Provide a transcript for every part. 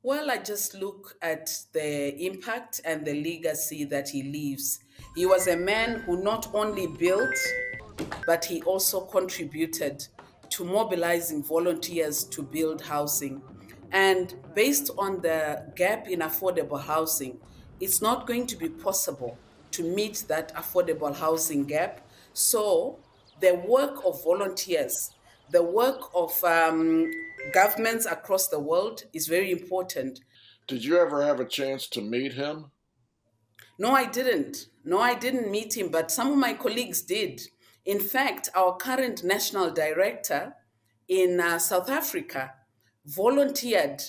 Well, I just look at the impact and the legacy that he leaves. He was a man who not only built, but he also contributed to mobilizing volunteers to build housing. And based on the gap in affordable housing, it's not going to be possible to meet that affordable housing gap. So, the work of volunteers, the work of governments across the world is very important. Did you ever have a chance to meet him? No, I didn't. No, I didn't meet him, but some of my colleagues did. In fact, our current national director in South Africa volunteered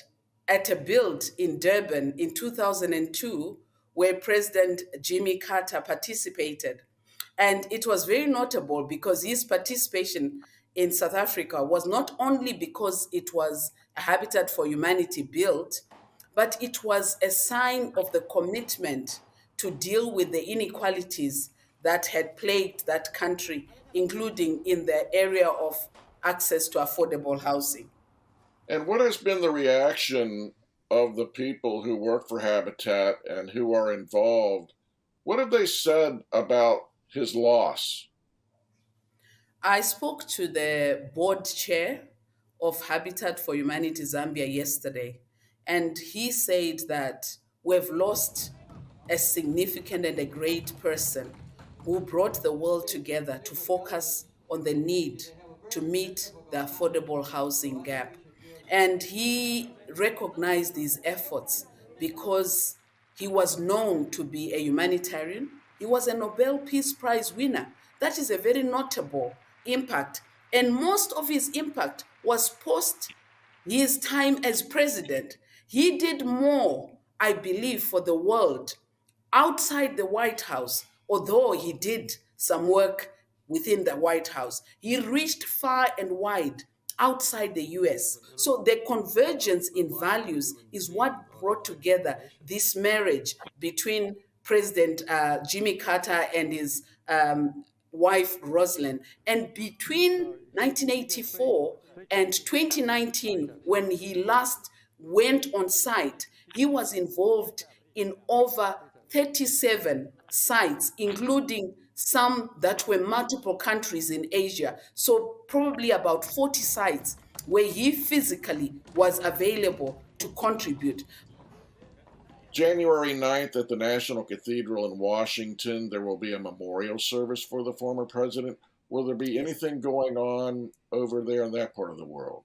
at a build in Durban in 2002 where President Jimmy Carter participated. And it was very notable because his participation in South Africa was not only because it was a Habitat for Humanity built, but it was a sign of the commitment to deal with the inequalities that had plagued that country, including in the area of access to affordable housing. And what has been the reaction of the people who work for Habitat and who are involved? What have they said about his loss? I spoke to the board chair of Habitat for Humanity Zambia yesterday, and he said that we've lost a significant and a great person who brought the world together to focus on the need to meet the affordable housing gap. And he recognized these efforts because he was known to be a humanitarian. He was a Nobel Peace Prize winner. That is a very notable impact. And most of his impact was post his time as president. He did more, I believe, for the world outside the White House, although he did some work within the White House. He reached far and wide outside the US. So the convergence in values is what brought together this marriage between President Jimmy Carter and his wife Rosalind. And between 1984 and 2019, when he last went on site, he was involved in over 37 sites, including some that were multiple countries in Asia. So, probably about 40 sites where he physically was available to contribute. January 9th at the National Cathedral in Washington, there will be a memorial service for the former president. Will there be anything going on over there in that part of the world?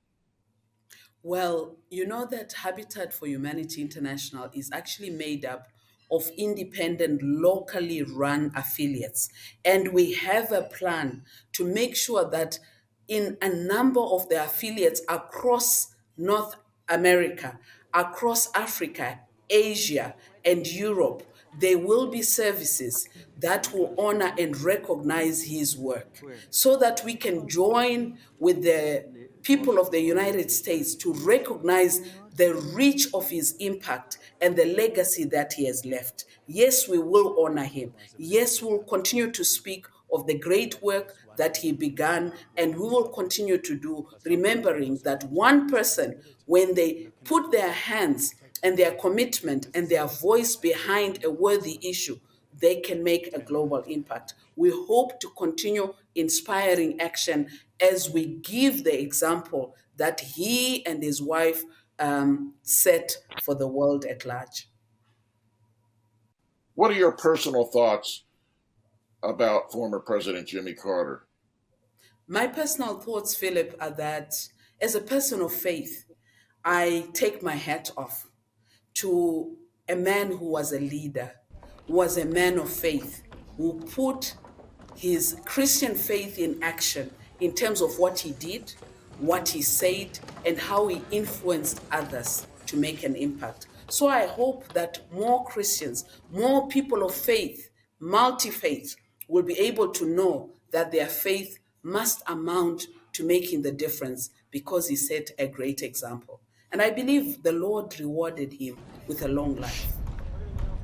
Well, you know that Habitat for Humanity International is actually made up of independent, locally run affiliates. And we have a plan to make sure that in a number of the affiliates across North America, across Africa, Asia, and Europe, there will be services that will honor and recognize his work so that we can join with the people of the United States to recognize the reach of his impact and the legacy that he has left. Yes, we will honor him. Yes, we'll continue to speak of the great work that he began, and we will continue to do, remembering that one person, when they put their hands and their commitment and their voice behind a worthy issue, they can make a global impact. We hope to continue inspiring action as we give the example that he and his wife set for the world at large. What are your personal thoughts about former President Jimmy Carter? My personal thoughts, Philip, are that as a person of faith, I take my hat off to a man who was a leader, who was a man of faith, who put his Christian faith in action in terms of what he did, what he said, and how he influenced others to make an impact. So I hope that more Christians, more people of faith, multi faith, will be able to know that their faith must amount to making the difference because he set a great example. And I believe the Lord rewarded him with a long life.